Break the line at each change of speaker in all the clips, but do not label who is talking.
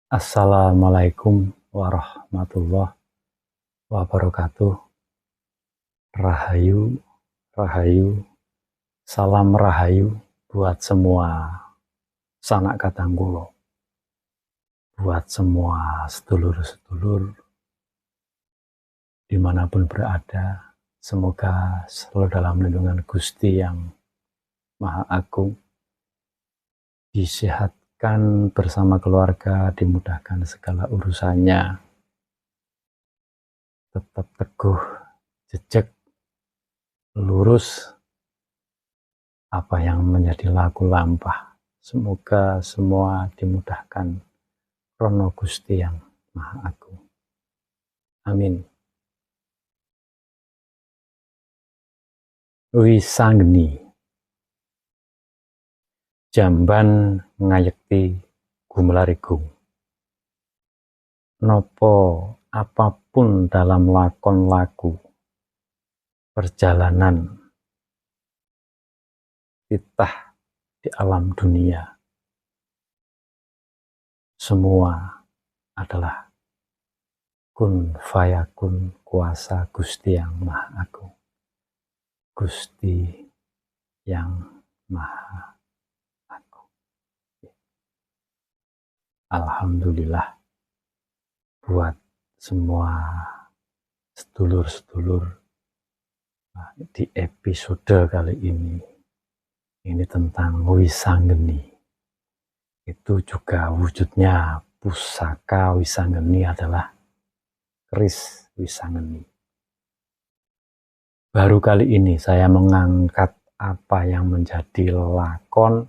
Assalamualaikum warahmatullahi wabarakatuh. Rahayu, rahayu, salam rahayu buat semua sanak katanggulo, buat semua sedulur-sedulur dimanapun berada. Semoga selalu dalam lindungan Gusti yang Maha Agung, disehatkan bersama keluarga, dimudahkan segala urusannya, tetap teguh, jejak, lurus apa yang menjadi laku lampah. Semoga semua dimudahkan Rono Gusti yang Maha Agung. Amin. Wisanggeni jamban ngayekti gumlarigung. Nopo apapun dalam lakon laku perjalanan titah di alam dunia, semua adalah kun fayakun, kuasa Gusti yang Maha Agung, Gusti yang Maha Agung. Alhamdulillah buat semua sedulur-sedulur di episode kali ini tentang wisanggeni. Itu juga wujudnya pusaka wisanggeni adalah keris wisanggeni. Baru kali ini saya mengangkat apa yang menjadi lakon.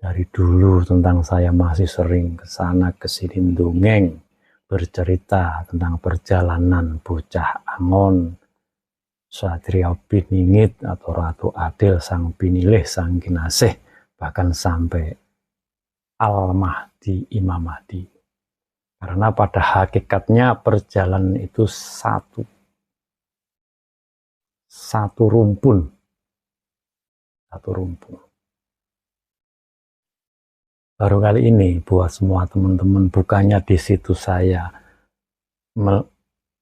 Dari dulu tentang saya masih sering kesana kesini dongeng, bercerita tentang perjalanan bocah Angon, Satria Piningit atau Ratu Adil, Sang Pinilih, Sang Kinasih, bahkan sampai Al-Mahdi, Imam Mahdi. Karena pada hakikatnya perjalanan itu satu rumpun. Baru kali ini buat semua teman-teman, bukannya di situ saya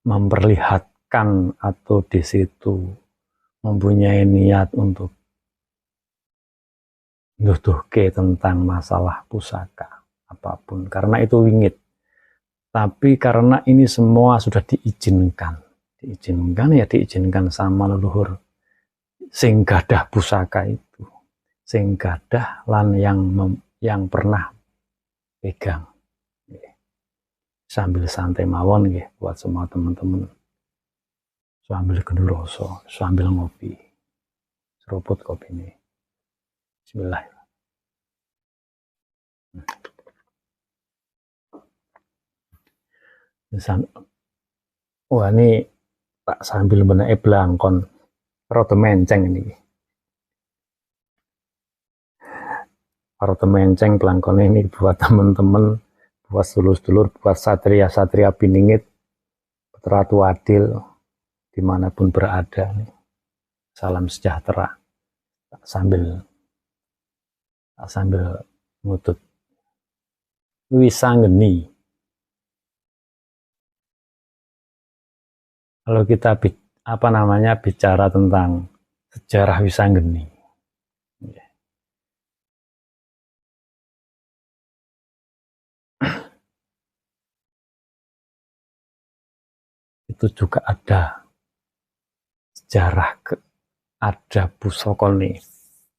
memperlihatkan atau di situ mempunyai niat untuk nuduhke tentang masalah pusaka apapun, karena itu wingit. Tapi karena ini semua sudah diizinkan sama leluhur sing gadah pusaka itu, sing gadah lan yang pernah pegang. Sambil santai mawon nggih buat semua teman-teman, sambil genduroso, sambil ngopi, seruput kopi ini. Bismillah. Wah, ini tak sambil benek blangkon rada menceng ini. Rada menceng blangkon ini buat teman-teman, buat sedulur-sedulur, buat satria-satria Piningit, Ratu Adil dimanapun berada. Salam sejahtera. Sambil ngutut. Wisanggeni. Kalau kita bicara tentang sejarah wisanggeni, itu juga ada sejarah, ada pusokone,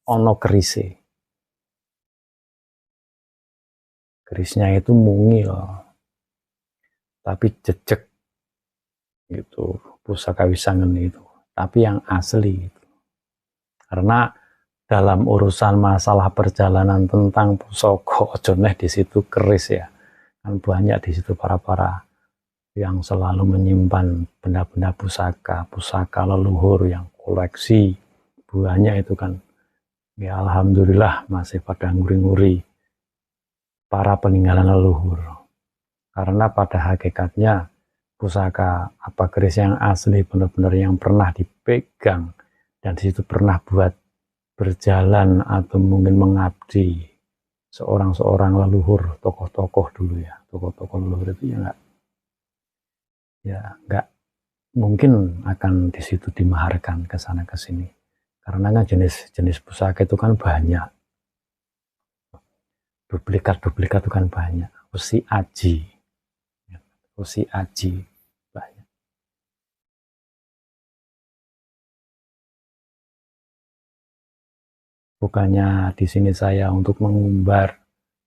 ono kerise. Kerisnya itu mungil, tapi jejek gitu, pusaka wisanggeni itu, tapi yang asli itu. Karena dalam urusan masalah perjalanan tentang pusaka, ojo neh di situ keris ya, kan banyak di situ para yang selalu menyimpan benda-benda pusaka leluhur yang koleksi banyak itu kan. Ya alhamdulillah masih pada nguri-nguri para peninggalan leluhur. Karena pada hakikatnya pusaka apa keris yang asli benar-benar yang pernah dipegang dan disitu pernah buat berjalan atau mungkin mengabdi seorang leluhur, tokoh-tokoh dulu ya, tokoh-tokoh leluhur itu ya nggak mungkin akan di situ dimaharkan ke sana ke sini, karena kan jenis pusaka itu kan banyak, duplikat itu kan banyak, usi aji banyak. Bukannya di sini saya untuk mengumbar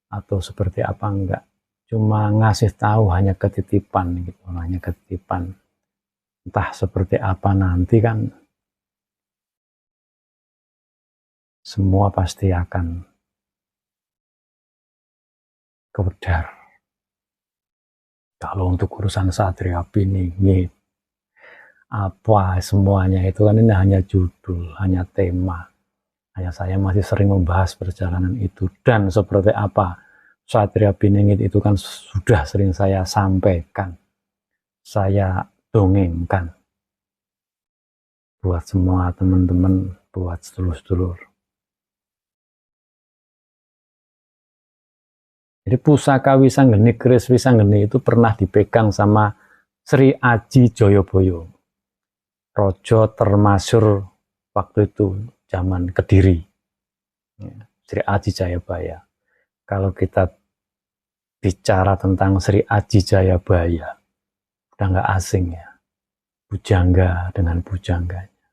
atau seperti apa, enggak, cuma ngasih tahu, hanya ketitipan gitu, hanya ketitipan. Entah seperti apa nanti kan semua pasti akan kewedar. Kalau untuk urusan Satria Piningit apa semuanya itu kan ini hanya judul, hanya tema. Hanya saya masih sering membahas perjalanan itu, dan seperti apa Satria Piningit itu kan sudah sering saya sampaikan, saya dongengkan buat semua teman-teman, buat sedulur-sedulur. Jadi pusaka Wisanggeni, keris Wisanggeni itu pernah dipegang sama Sri Aji Joyoboyo, Rojo termasyur waktu itu zaman Kediri, Sri Aji Jayabaya. Kalau kita bicara tentang Sri Aji Jayabaya, udah nggak asing ya, bujangga dengan bujangganya.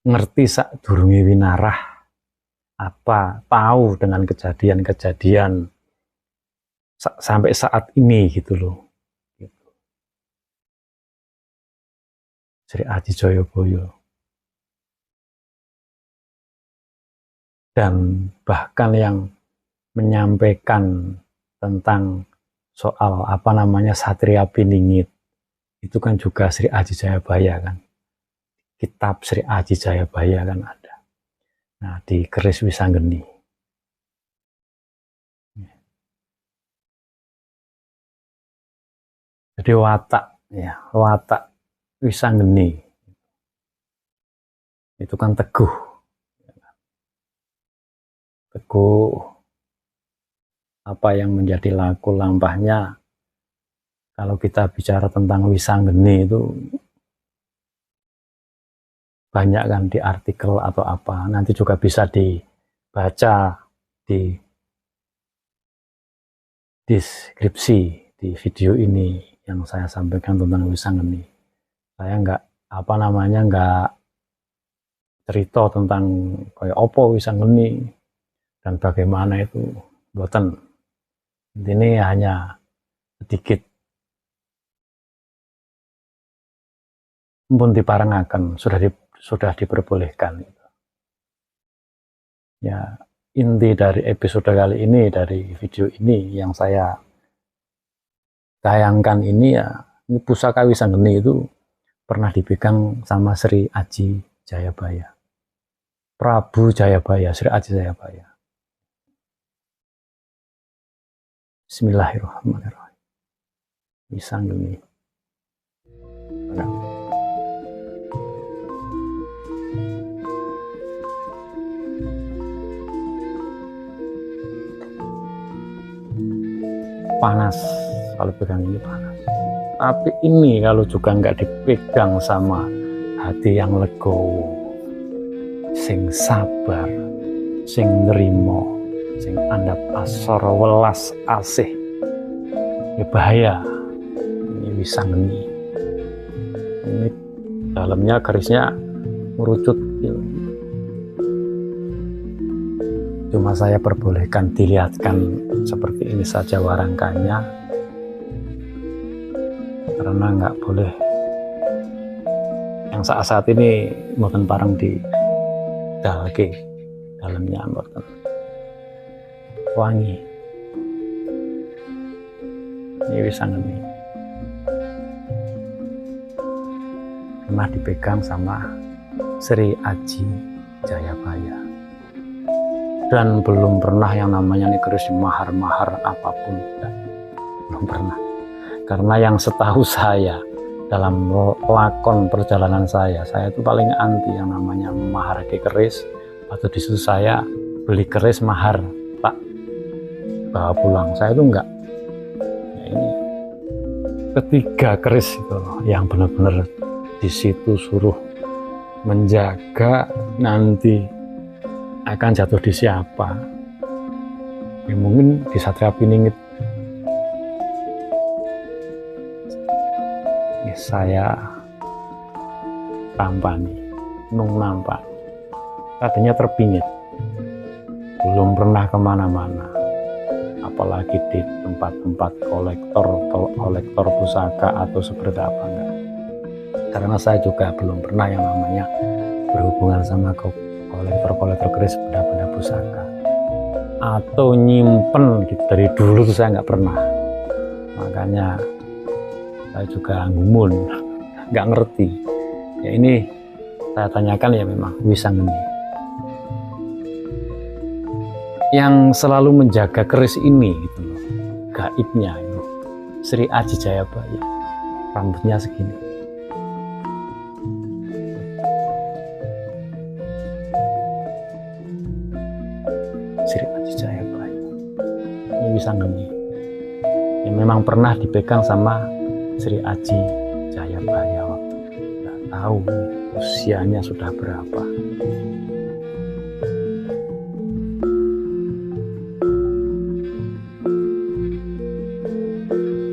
Ngerti sak durunge winarah, apa tahu dengan kejadian-kejadian sampai saat ini gitu loh. Sri Aji Joyoboyo. Dan bahkan yang menyampaikan tentang soal apa namanya Satria Piningit itu kan juga Sri Aji Jayabaya kan. Kitab Sri Aji Jayabaya kan ada. Nah, di keris Wisanggeni. Jadi watak Wisanggeni itu kan teguh apa yang menjadi laku lampahnya. Kalau kita bicara tentang Wisanggeni itu banyak kan di artikel atau apa, nanti juga bisa dibaca di deskripsi di video ini yang saya sampaikan tentang Wisanggeni. Saya nggak cerita tentang kayak opo Wisanggeni dan bagaimana itu, boten. Ini hanya sedikit pun diparengaken, sudah diperbolehkan. Ya, inti dari episode kali ini, dari video ini yang saya tayangkan ini ya, ini pusaka Wisanggeni itu pernah dipegang sama Sri Aji Jayabaya, Prabu Jayabaya, Sri Aji Jayabaya. Bismillahirrahmanirrahim. Wisanggeni. Panas, kalau pegang ini panas. Tapi ini kalau juga nggak dipegang sama hati yang legowo, sing sabar, sing nerimo, sing andap asor welas asih, ya bahaya. Ini Wisanggeni. Ini dalamnya kerisnya merucut gitu. Cuma saya perbolehkan dilihatkan seperti ini saja warangkanya, karena nggak boleh yang saat ini mboten parang di dalke dalamnya, mboten wangi. Ini Wisanggeni pernah dipegang sama Sri Aji Jayabaya. Dan belum pernah yang namanya keris mahar-mahar apapun, belum pernah. Karena yang setahu saya dalam lakon perjalanan saya itu paling anti yang namanya mahar keris, atau disitu saya beli keris mahar bawa pulang. Saya itu enggak. Ya, ini ketiga keris itu loh, yang benar-benar di situ suruh menjaga nanti akan jatuh di siapa. Ya mungkin di Satria Piningit ya, saya tampani, nung nampak tadinya terpingit, belum pernah kemana-mana, apalagi di tempat-tempat kolektor pusaka atau seperti apa, enggak. Karena saya juga belum pernah yang namanya berhubungan sama kolektor keris benda-benda pusaka atau nyimpen gitu. Dari dulu tuh saya nggak pernah, makanya saya juga ngumun, nggak ngerti. Ya ini saya tanyakan ya memang Wisangeni yang selalu menjaga keris ini gitu loh, gaibnya itu Sri Aji Jayabaya, rambutnya segini. Sri Aji Jayabaya ini Wisangeni yang memang pernah dipegang sama Sri Aji Jayabaya waktu nggak tahu usianya sudah berapa.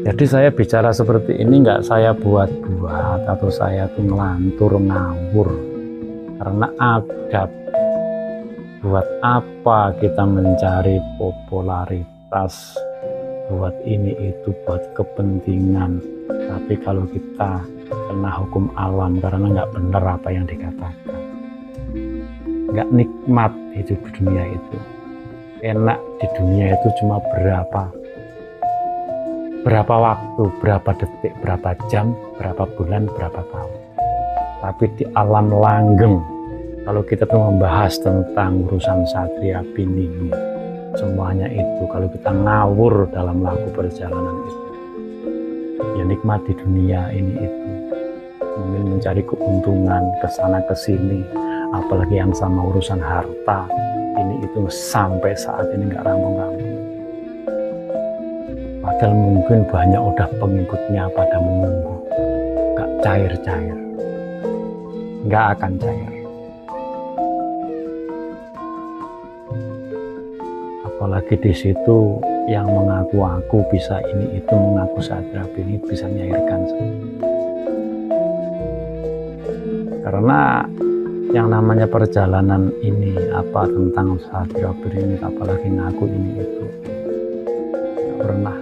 Jadi saya bicara seperti ini nggak saya buat-buat atau saya tuh ngelantur ngawur, karena adab. Buat apa kita mencari popularitas, buat ini itu, buat kepentingan, tapi kalau kita kena hukum alam karena nggak benar apa yang dikatakan, nggak nikmat hidup di dunia itu. Enak di dunia itu cuma berapa waktu, berapa detik, berapa jam, berapa bulan, berapa tahun. Tapi di alam langgeng, kalau kita tuh membahas tentang urusan Satria Piningit, semuanya itu kalau kita ngawur dalam laku perjalanan itu, ya nikmat di dunia ini itu, mungkin mencari keuntungan kesana kesini, apalagi yang sama urusan harta ini itu sampai saat ini nggak rampung-rampung. Padahal mungkin banyak udah pengikutnya pada menunggu, nggak cair-cair, nggak akan cair. Apalagi di situ yang mengaku aku bisa ini itu, mengaku Satria Piningit bisa nyairkan. Karena yang namanya perjalanan ini apa tentang Satria Piningit, apalagi ngaku ini itu, nggak pernah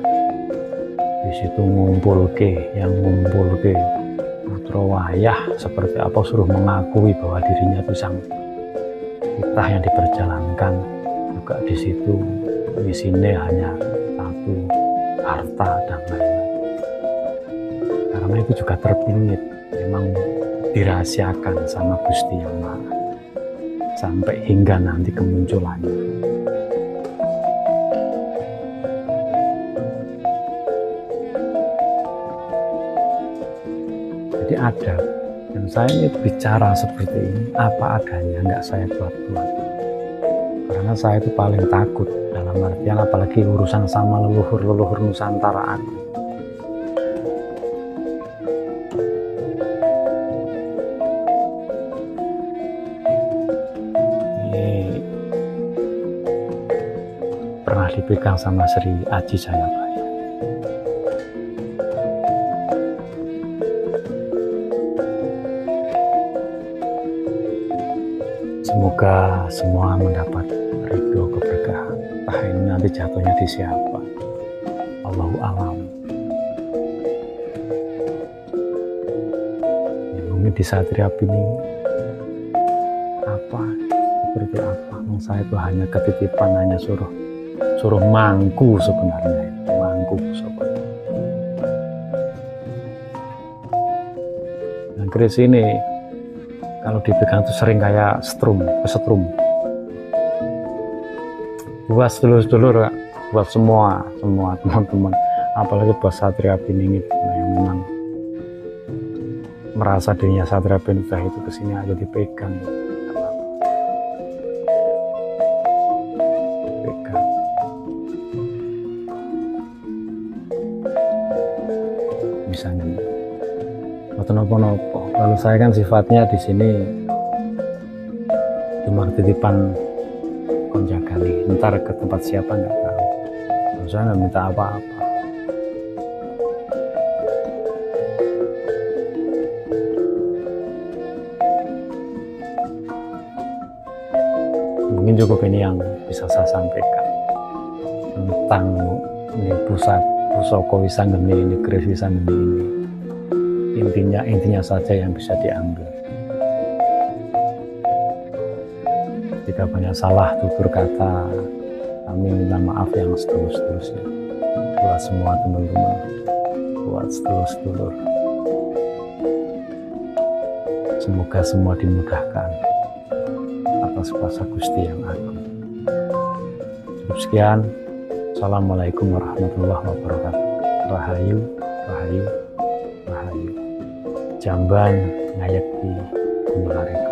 di situ ngumpul ke putra wayah seperti apa suruh mengakui bahwa dirinya itu sang titah yang diperjalankan. Juga di situ misinya hanya satu, harta dan lain-lain. Karena itu juga terpingit, memang dirahasiakan sama Gusti Yang Maha sampai hingga nanti kemunculannya. Jadi ada, dan saya ini bicara seperti ini apa adanya, nggak saya buat-buat. Karena saya itu paling takut dalam artian apalagi urusan sama leluhur Nusantara aku. Ini pernah dipegang sama Sri Aji Jayabaya. Semoga semua mendapat ridho keberkahan. Entah ini nanti jatuhnya di siapa, Allahu a'lam. Ya, mungkin di Satria Piningit apa seperti apa. Saya itu hanya ketitipan, hanya suruh mangku sebenarnya, mangku sobat. Dan keris ini kalau dipegang itu sering kayak kesetrum. Buat sedulur-sedulur, buat semua teman-teman, apalagi buat Satria Piningit yang memang merasa dirinya Satria Piningit itu kesini aja dipegang. mboten napa-napa. Kalau saya kan sifatnya di sini cuma titipan konjakan nih, ntar ke tempat siapa nggak tahu. Saya nggak minta apa-apa. Mungkin cukup ini yang bisa saya sampaikan tentang pusaka Wisanggeni, negeri Wisanggeni ini. Intinya saja yang bisa diambil. Jika banyak salah tutur kata, kami minta maaf yang setulus-tulusnya buat semua teman-teman, buat sedulur-sedulur. Semoga semua dimudahkan atas kuasa Gusti yang agung. Cukup sekian. Assalamualaikum warahmatullahi wabarakatuh. Rahayu, rahayu, rahayu. Jamban ngayek di Gunung Arek.